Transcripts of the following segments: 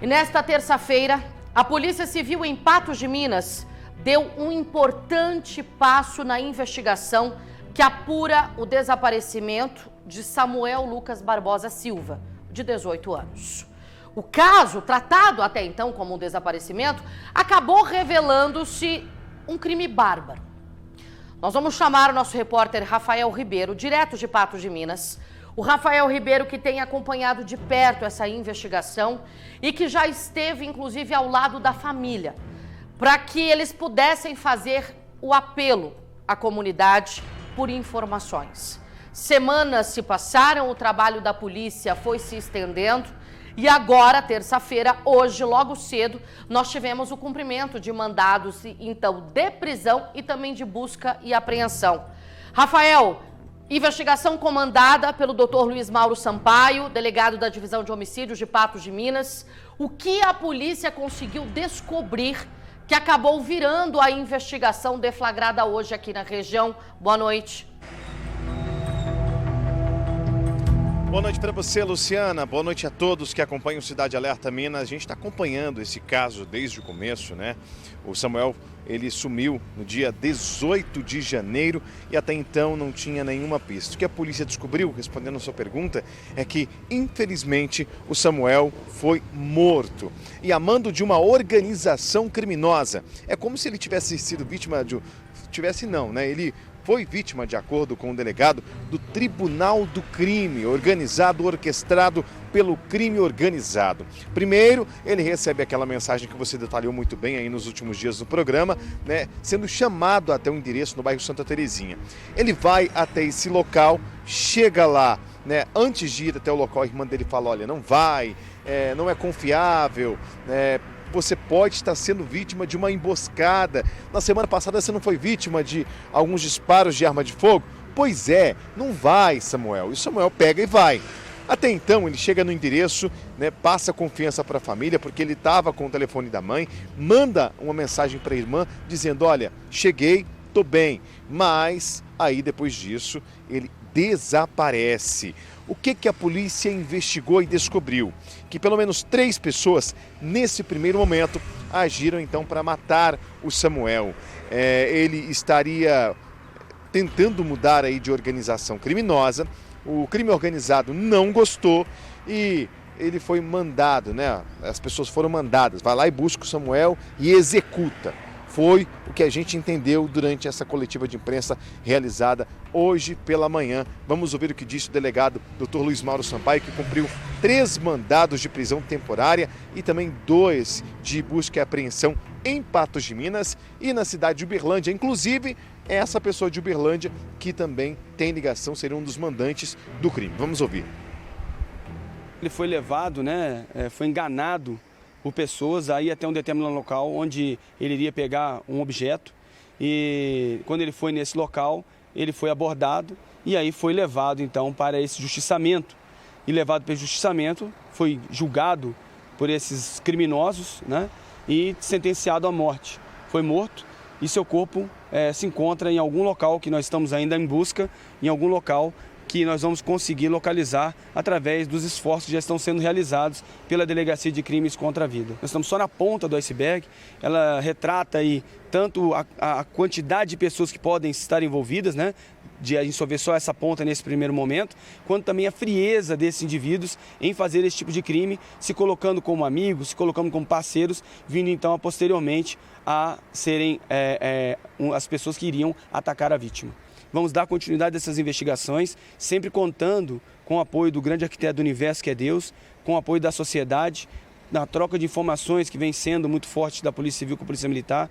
nesta terça-feira, a Polícia Civil em Patos de Minas deu um importante passo na investigação que apura o desaparecimento de Samuel Lucas Barbosa Silva, de 18 anos. O caso, tratado até então como um desaparecimento, acabou revelando-se um crime bárbaro. Nós vamos chamar o nosso repórter Rafael Ribeiro, direto de Patos de Minas. O Rafael Ribeiro, que tem acompanhado de perto essa investigação e que já esteve, inclusive, ao lado da família, para que eles pudessem fazer o apelo à comunidade por informações. Semanas se passaram, o trabalho da polícia foi se estendendo e agora, terça-feira, hoje, logo cedo, nós tivemos o cumprimento de mandados, então, de prisão e também de busca e apreensão. Rafael, investigação comandada pelo Dr. Luiz Mauro Sampaio, delegado da Divisão de Homicídios de Patos de Minas. O que a polícia conseguiu descobrir que acabou virando a investigação deflagrada hoje aqui na região? Boa noite. Boa noite para você, Luciana. Boa noite a todos que acompanham o Cidade Alerta Minas. A gente está acompanhando esse caso desde o começo, né? O Samuel, ele sumiu no dia 18 de janeiro e até então não tinha nenhuma pista. O que a polícia descobriu, respondendo a sua pergunta, é que, infelizmente, o Samuel foi morto e a mando de uma organização criminosa. É como se ele tivesse sido vítima de... Ele foi vítima, de acordo com o delegado, do Tribunal do Crime, orquestrado pelo crime organizado. Primeiro, ele recebe aquela mensagem que você detalhou muito bem aí nos últimos dias do programa, né, sendo chamado até o endereço no bairro Santa Terezinha. Ele vai até esse local, chega lá, né, antes de ir até o local, a irmã dele fala, olha, não vai, não é confiável, você pode estar sendo vítima de uma emboscada. Na semana passada você não foi vítima de alguns disparos de arma de fogo? Pois é, não vai, Samuel. E Samuel pega e vai. Até então ele chega no endereço, né, passa confiança para a família, porque ele estava com o telefone da mãe, manda uma mensagem para a irmã dizendo, olha, cheguei, tô bem. Mas aí depois disso ele desaparece. O que a polícia investigou e descobriu? Que pelo menos 3 pessoas, nesse primeiro momento, agiram então para matar o Samuel. Ele estaria tentando mudar aí de organização criminosa, o crime organizado não gostou e ele foi mandado, né? As pessoas foram mandadas, vai lá e busca o Samuel e executa. Foi o que a gente entendeu durante essa coletiva de imprensa realizada hoje pela manhã. Vamos ouvir o que disse o delegado Dr. Luiz Mauro Sampaio, que cumpriu 3 mandados de prisão temporária e também 2 de busca e apreensão em Patos de Minas e na cidade de Uberlândia. Inclusive, essa pessoa de Uberlândia que também tem ligação, seria um dos mandantes do crime. Vamos ouvir. Ele foi levado, né? Foi enganado por pessoas aí até um determinado local onde ele iria pegar um objeto e quando ele foi nesse local ele foi abordado e aí foi levado então para esse justiçamento e levado para esse justiçamento foi julgado por esses criminosos, né, e sentenciado à morte. Foi morto e seu corpo se encontra em algum local que nós estamos ainda em busca, em algum local que nós vamos conseguir localizar através dos esforços que já estão sendo realizados pela Delegacia de Crimes contra a Vida. Nós estamos só na ponta do iceberg, ela retrata aí tanto a quantidade de pessoas que podem estar envolvidas, né? A gente só vê só essa ponta nesse primeiro momento, quanto também a frieza desses indivíduos em fazer esse tipo de crime, se colocando como amigos, se colocando como parceiros, vindo então posteriormente a serem as pessoas que iriam atacar a vítima. Vamos dar continuidade a essas investigações, sempre contando com o apoio do grande arquiteto do universo, que é Deus, com o apoio da sociedade, na troca de informações que vem sendo muito forte da Polícia Civil com a Polícia Militar.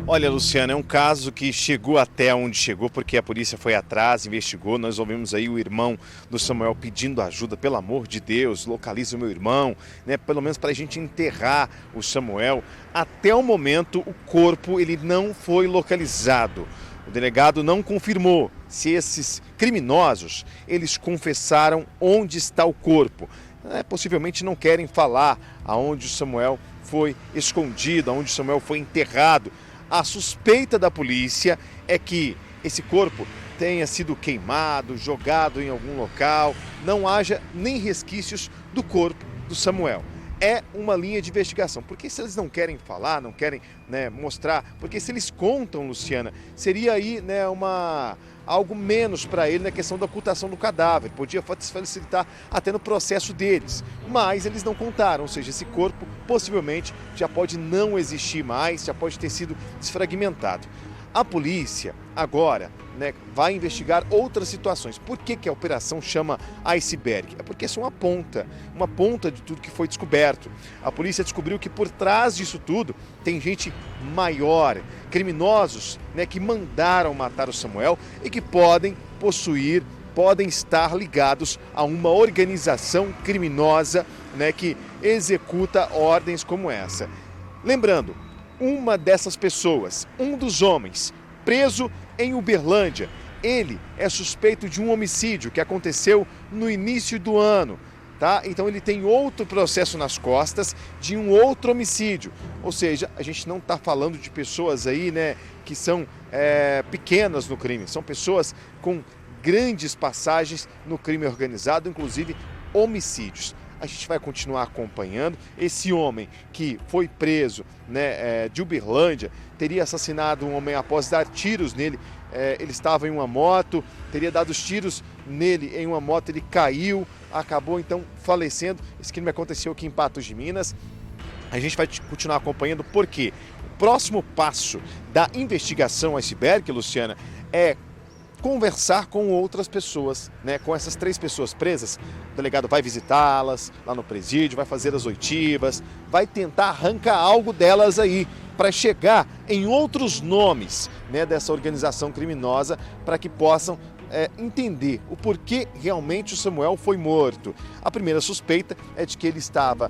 Olha, Luciana, é um caso que chegou até onde chegou porque a polícia foi atrás, investigou. Nós ouvimos aí o irmão do Samuel pedindo ajuda, pelo amor de Deus, localiza o meu irmão, né? Pelo menos para a gente enterrar o Samuel. Até o momento, o corpo ele não foi localizado. O delegado não confirmou se esses criminosos eles confessaram onde está o corpo. Possivelmente não querem falar aonde o Samuel foi escondido, aonde o Samuel foi enterrado. A suspeita da polícia é que esse corpo tenha sido queimado, jogado em algum local, não haja nem resquícios do corpo do Samuel. É uma linha de investigação, porque se eles não querem falar, não querem, né, mostrar, porque se eles contam, Luciana, seria aí, né, algo menos para ele na questão da ocultação do cadáver, podia facilitar até no processo deles, mas eles não contaram, ou seja, esse corpo possivelmente já pode não existir mais, já pode ter sido desfragmentado. A polícia agora, né, vai investigar outras situações. Por que a operação chama iceberg? É porque essa é uma ponta de tudo que foi descoberto. A polícia descobriu que por trás disso tudo tem gente maior, criminosos, né, que mandaram matar o Samuel e que podem estar ligados a uma organização criminosa, né, que executa ordens como essa. Lembrando, uma dessas pessoas, um dos homens, preso em Uberlândia, ele é suspeito de um homicídio que aconteceu no início do ano, tá? Então ele tem outro processo nas costas de um outro homicídio. Ou seja, a gente não está falando de pessoas aí, né, que são pequenas no crime, são pessoas com grandes passagens no crime organizado, inclusive homicídios. A gente vai continuar acompanhando. Esse homem que foi preso, né, de Uberlândia, teria assassinado um homem após dar tiros nele. Ele estava em uma moto, teria dado os tiros nele em uma moto, ele caiu, acabou então falecendo. Esse crime aconteceu aqui em Patos de Minas. A gente vai continuar acompanhando porque o próximo passo da investigação iceberg, Luciana, é conversar com outras pessoas, né? Com essas 3 pessoas presas. O delegado vai visitá-las lá no presídio, vai fazer as oitivas, vai tentar arrancar algo delas aí para chegar em outros nomes, né, dessa organização criminosa, para que possam entender o porquê realmente o Samuel foi morto. A primeira suspeita é de que ele estava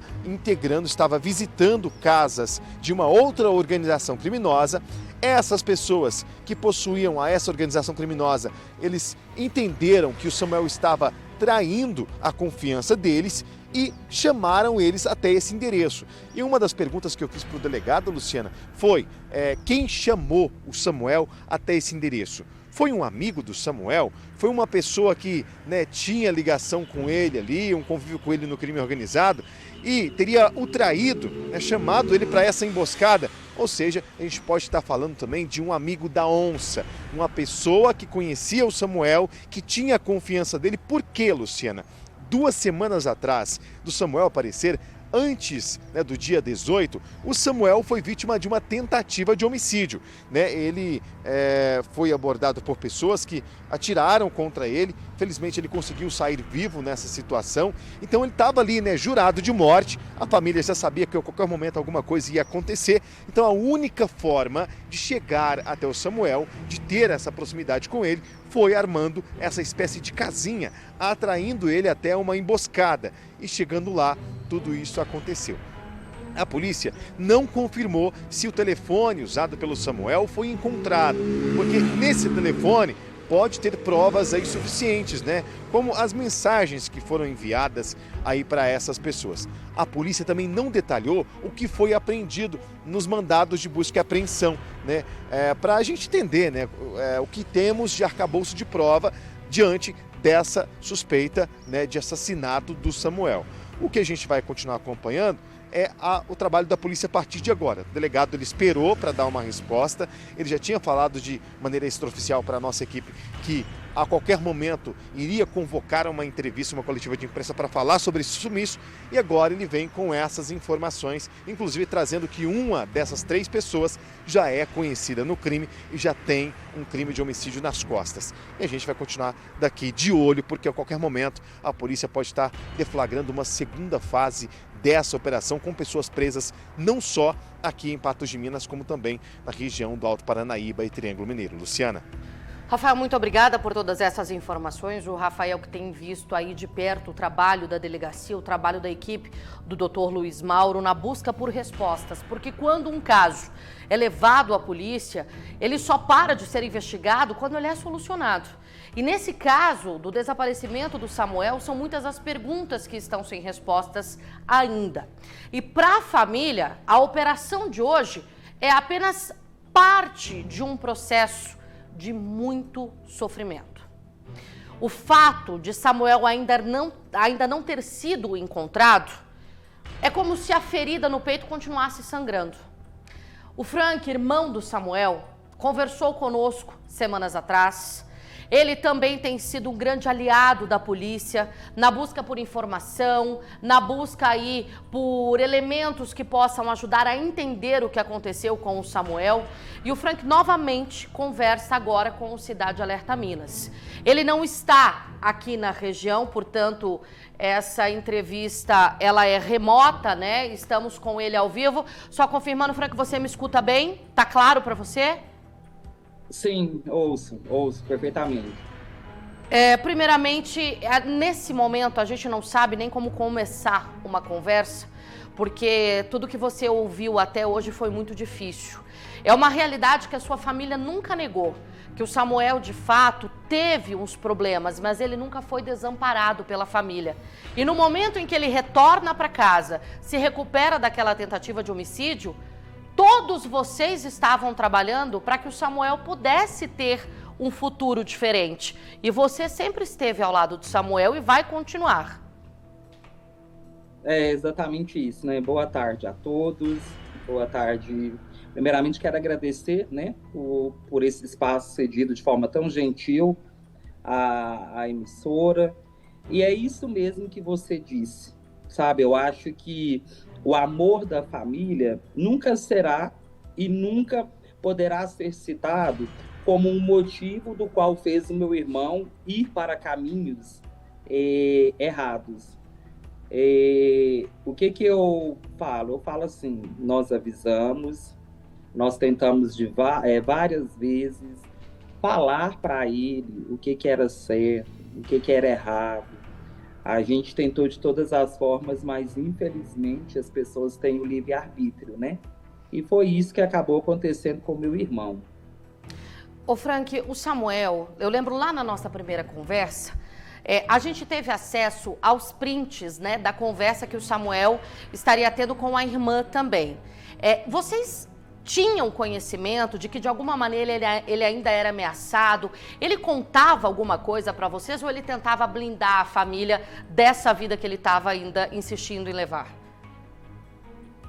visitando casas de uma outra organização criminosa. Essas pessoas que possuíam essa organização criminosa, eles entenderam que o Samuel estava traindo a confiança deles e chamaram eles até esse endereço. E uma das perguntas que eu fiz para o delegado, Luciana, foi quem chamou o Samuel até esse endereço? Foi um amigo do Samuel? Foi uma pessoa que, né, tinha ligação com ele ali, um convívio com ele no crime organizado e teria o traído, né, chamado ele para essa emboscada? Ou seja, a gente pode estar falando também de um amigo da onça, uma pessoa que conhecia o Samuel, que tinha a confiança dele. Por quê, Luciana? 2 semanas atrás do Samuel aparecer, antes, né, do dia 18, o Samuel foi vítima de uma tentativa de homicídio, né? Ele foi abordado por pessoas que atiraram contra ele. Felizmente ele conseguiu sair vivo nessa situação. Então ele estava ali, né, jurado de morte. A família já sabia que a qualquer momento alguma coisa ia acontecer. Então a única forma de chegar até o Samuel, de ter essa proximidade com ele, foi armando essa espécie de casinha, atraindo ele até uma emboscada. E chegando lá, tudo isso aconteceu. A polícia não confirmou se o telefone usado pelo Samuel foi encontrado, porque nesse telefone pode ter provas aí suficientes, né? Como as mensagens que foram enviadas aí para essas pessoas. A polícia também não detalhou o que foi apreendido nos mandados de busca e apreensão, né? Para a gente entender, né, o que temos de arcabouço de prova diante dessa suspeita, né, de assassinato do Samuel. O que a gente vai continuar acompanhando é o trabalho da polícia a partir de agora. O delegado ele esperou para dar uma resposta, ele já tinha falado de maneira extraoficial para a nossa equipe que a qualquer momento iria convocar uma entrevista, uma coletiva de imprensa para falar sobre esse sumiço, e agora ele vem com essas informações, inclusive trazendo que uma dessas 3 pessoas já é conhecida no crime e já tem um crime de homicídio nas costas. E a gente vai continuar daqui de olho, porque a qualquer momento a polícia pode estar deflagrando uma segunda fase dessa operação com pessoas presas não só aqui em Patos de Minas, como também na região do Alto Paranaíba e Triângulo Mineiro. Luciana. Rafael, muito obrigada por todas essas informações. O Rafael que tem visto aí de perto o trabalho da delegacia, o trabalho da equipe do Dr. Luiz Mauro na busca por respostas. Porque quando um caso é levado à polícia, ele só para de ser investigado quando ele é solucionado. E nesse caso do desaparecimento do Samuel, são muitas as perguntas que estão sem respostas ainda. E para a família, a operação de hoje é apenas parte de um processo de muito sofrimento. O fato de Samuel ainda não ter sido encontrado é como se a ferida no peito continuasse sangrando. O Frank, irmão do Samuel, conversou conosco semanas atrás. Ele também tem sido um grande aliado da polícia na busca por informação, na busca aí por elementos que possam ajudar a entender o que aconteceu com o Samuel. E o Frank novamente conversa agora com o Cidade Alerta Minas. Ele não está aqui na região, portanto, essa entrevista ela é remota, né? Estamos com ele ao vivo. Só confirmando, Frank, você me escuta bem? Tá claro para você? Sim, ouço perfeitamente. Primeiramente, nesse momento a gente não sabe nem como começar uma conversa, porque tudo que você ouviu até hoje foi muito difícil. É uma realidade que a sua família nunca negou, que o Samuel de fato teve uns problemas, mas ele nunca foi desamparado pela família. E no momento em que ele retorna para casa, se recupera daquela tentativa de homicídio, todos vocês estavam trabalhando para que o Samuel pudesse ter um futuro diferente. E você sempre esteve ao lado do Samuel e vai continuar. É exatamente isso, né? Boa tarde a todos. Boa tarde. Primeiramente, quero agradecer, né, por esse espaço cedido de forma tão gentil à emissora. E é isso mesmo que você disse, sabe? Eu acho que o amor da família nunca será e nunca poderá ser citado como um motivo do qual fez o meu irmão ir para caminhos errados. O que eu falo? Eu falo assim, nós avisamos, nós tentamos várias vezes falar para ele o que era certo, o que era errado. A gente tentou de todas as formas, mas infelizmente as pessoas têm o livre-arbítrio, né? E foi isso que acabou acontecendo com o meu irmão. Ô Frank, o Samuel, eu lembro lá na nossa primeira conversa, a gente teve acesso aos prints, né, da conversa que o Samuel estaria tendo com a irmã também. Vocês tinham conhecimento de que de alguma maneira ele ainda era ameaçado? Ele contava alguma coisa para vocês ou ele tentava blindar a família dessa vida que ele estava ainda insistindo em levar?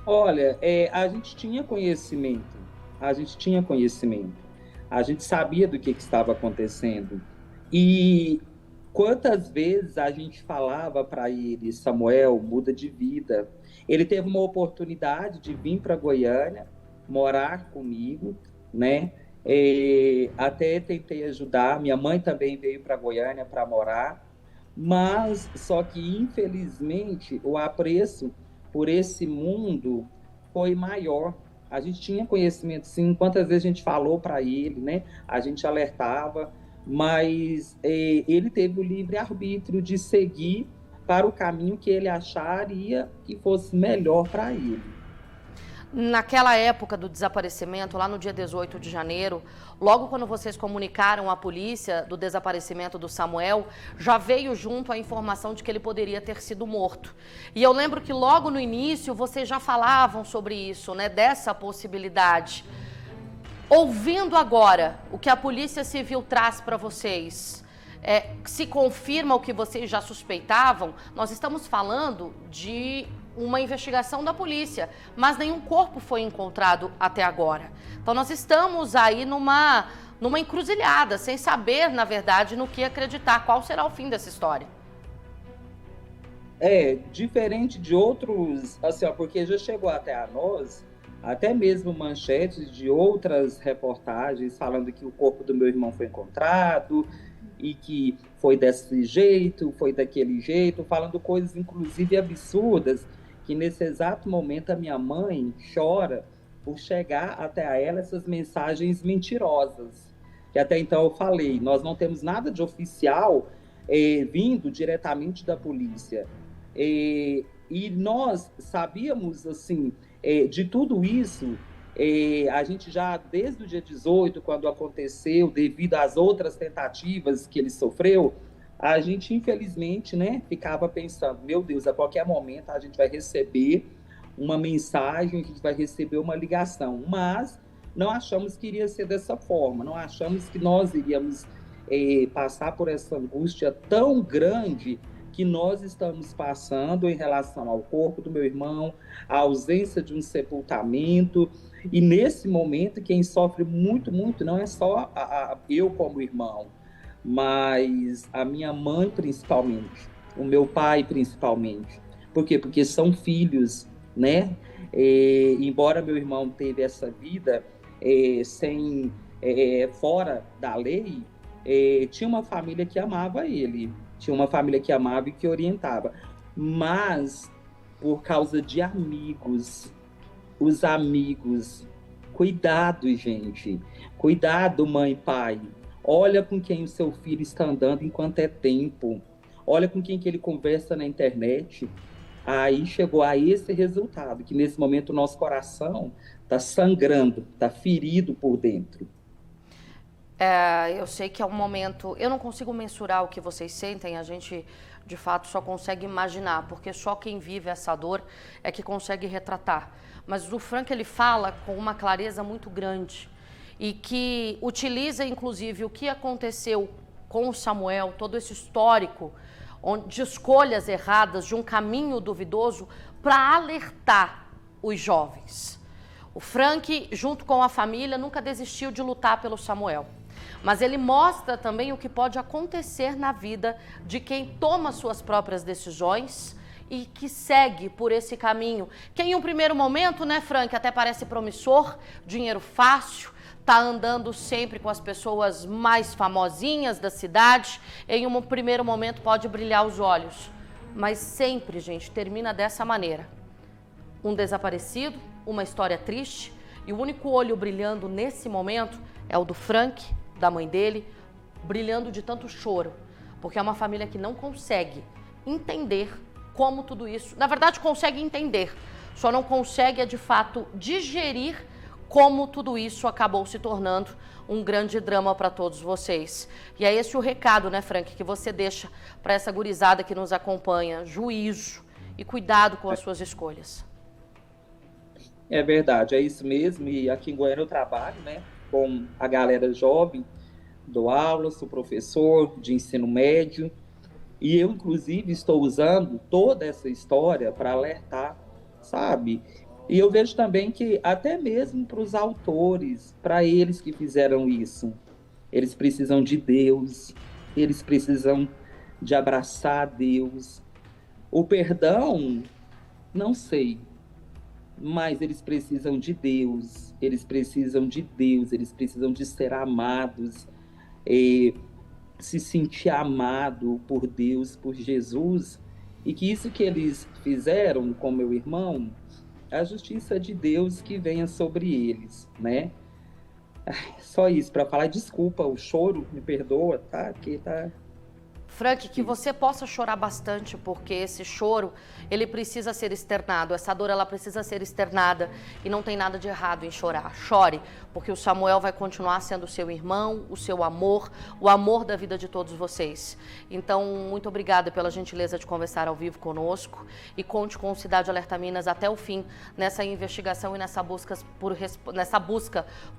Olha, a gente tinha conhecimento, a gente sabia do que estava acontecendo. E quantas vezes a gente falava para ele, Samuel, muda de vida. Ele teve uma oportunidade de vir para Goiânia, morar comigo, né? Até tentei ajudar, minha mãe também veio para Goiânia para morar, mas só que infelizmente o apreço por esse mundo foi maior. A gente tinha conhecimento sim, quantas vezes a gente falou para ele, né? A gente alertava, mas ele teve o livre-arbítrio de seguir para o caminho que ele acharia que fosse melhor para ele. Naquela época do desaparecimento, lá no dia 18 de janeiro, logo quando vocês comunicaram à polícia do desaparecimento do Samuel, já veio junto a informação de que ele poderia ter sido morto. E eu lembro que logo no início vocês já falavam sobre isso, né, dessa possibilidade. Ouvindo agora o que a Polícia Civil traz para vocês, se confirma o que vocês já suspeitavam, nós estamos falando de uma investigação da polícia, mas nenhum corpo foi encontrado até agora. Então nós estamos aí numa encruzilhada, sem saber, na verdade, no que acreditar, qual será o fim dessa história. Diferente de outros, assim, porque já chegou até a nós, até mesmo manchetes de outras reportagens falando que o corpo do meu irmão foi encontrado e que foi desse jeito, foi daquele jeito, falando coisas inclusive absurdas, que nesse exato momento a minha mãe chora por chegar até a ela essas mensagens mentirosas. Que até então eu falei, nós não temos nada de oficial vindo diretamente da polícia. E nós sabíamos, assim, de tudo isso, a gente já, desde o dia 18, quando aconteceu, devido às outras tentativas que ele sofreu, a gente, infelizmente, né, ficava pensando, meu Deus, a qualquer momento a gente vai receber uma mensagem, a gente vai receber uma ligação. Mas não achamos que iria ser dessa forma, não achamos que nós iríamos passar por essa angústia tão grande que nós estamos passando em relação ao corpo do meu irmão, a ausência de um sepultamento. E nesse momento, quem sofre muito, muito, não é só eu como irmão, mas a minha mãe principalmente, o meu pai principalmente. Por quê? Porque são filhos, né? Embora meu irmão teve essa vida fora da lei, tinha uma família que amava ele, tinha uma família que amava e que orientava. Mas, por causa de amigos, os amigos, cuidado, gente, cuidado, mãe e pai. Olha com quem o seu filho está andando enquanto é tempo. Olha com quem que ele conversa na internet. Aí chegou a esse resultado, que nesse momento o nosso coração está sangrando, está ferido por dentro. Eu sei que é um momento... Eu não consigo mensurar o que vocês sentem, a gente, de fato, só consegue imaginar, porque só quem vive essa dor é que consegue retratar. Mas o Frank, ele fala com uma clareza muito grande e que utiliza, inclusive, o que aconteceu com o Samuel, todo esse histórico de escolhas erradas, de um caminho duvidoso, para alertar os jovens. O Frank, junto com a família, nunca desistiu de lutar pelo Samuel. Mas ele mostra também o que pode acontecer na vida de quem toma suas próprias decisões e que segue por esse caminho, que em um primeiro momento, né, Frank, até parece promissor, dinheiro fácil, tá andando sempre com as pessoas mais famosinhas da cidade, em um primeiro momento pode brilhar os olhos, mas sempre, gente, termina dessa maneira. Um desaparecido, uma história triste, e o único olho brilhando nesse momento é o do Frank, da mãe dele, brilhando de tanto choro, porque é uma família que não consegue entender como tudo isso, na verdade consegue entender, só não consegue, de fato, digerir como tudo isso acabou se tornando um grande drama para todos vocês. E é esse o recado, né, Frank, que você deixa para essa gurizada que nos acompanha: juízo e cuidado com as suas escolhas. É verdade, é isso mesmo. E aqui em Goiânia eu trabalho, né, com a galera jovem, dou aula, sou professor de ensino médio, e eu, inclusive, estou usando toda essa história para alertar, sabe? E eu vejo também que até mesmo para os autores, para eles que fizeram isso, eles precisam de Deus, eles precisam de abraçar Deus. O perdão, não sei, mas eles precisam de Deus, eles precisam de Deus, eles precisam de ser amados, se sentir amado por Deus, por Jesus, e que isso que eles fizeram com meu irmão, a justiça de Deus que venha sobre eles, né? Só isso, para falar. Desculpa o choro, me perdoa, tá? Aqui tá... Frank, que você possa chorar bastante, porque esse choro, ele precisa ser externado, essa dor, ela precisa ser externada, e não tem nada de errado em chorar. Chore, porque o Samuel vai continuar sendo o seu irmão, o seu amor, o amor da vida de todos vocês. Então, muito obrigada pela gentileza de conversar ao vivo conosco, e conte com o Cidade Alerta Minas até o fim, nessa investigação e nessa busca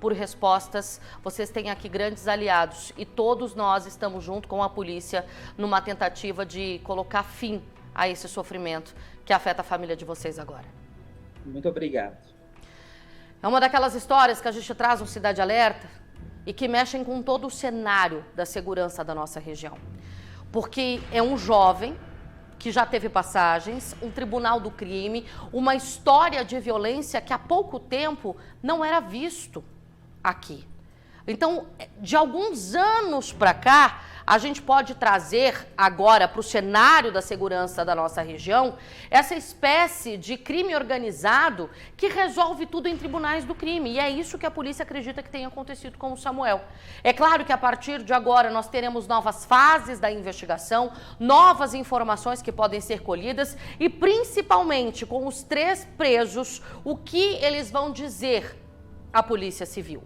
por respostas. Vocês têm aqui grandes aliados, e todos nós estamos junto com a polícia, numa tentativa de colocar fim a esse sofrimento que afeta a família de vocês agora. Muito obrigado. É uma daquelas histórias que a gente traz no Cidade Alerta e que mexem com todo o cenário da segurança da nossa região. Porque é um jovem que já teve passagens, um tribunal do crime, uma história de violência que há pouco tempo não era visto aqui. Então, de alguns anos para cá, a gente pode trazer agora para o cenário da segurança da nossa região essa espécie de crime organizado que resolve tudo em tribunais do crime. E é isso que a polícia acredita que tenha acontecido com o Samuel. É claro que a partir de agora nós teremos novas fases da investigação, novas informações que podem ser colhidas e principalmente com os 3 presos, o que eles vão dizer à Polícia Civil.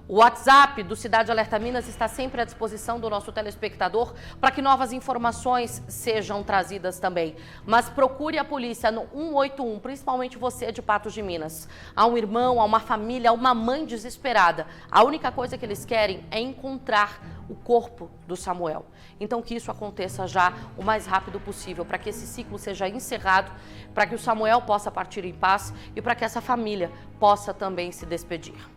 O WhatsApp do Cidade Alerta Minas está sempre à disposição do nosso telespectador para que novas informações sejam trazidas também. Mas procure a polícia no 181, principalmente você de Patos de Minas. Há um irmão, há uma família, há uma mãe desesperada. A única coisa que eles querem é encontrar o corpo do Samuel. Então que isso aconteça já o mais rápido possível, para que esse ciclo seja encerrado, para que o Samuel possa partir em paz e para que essa família possa também se despedir.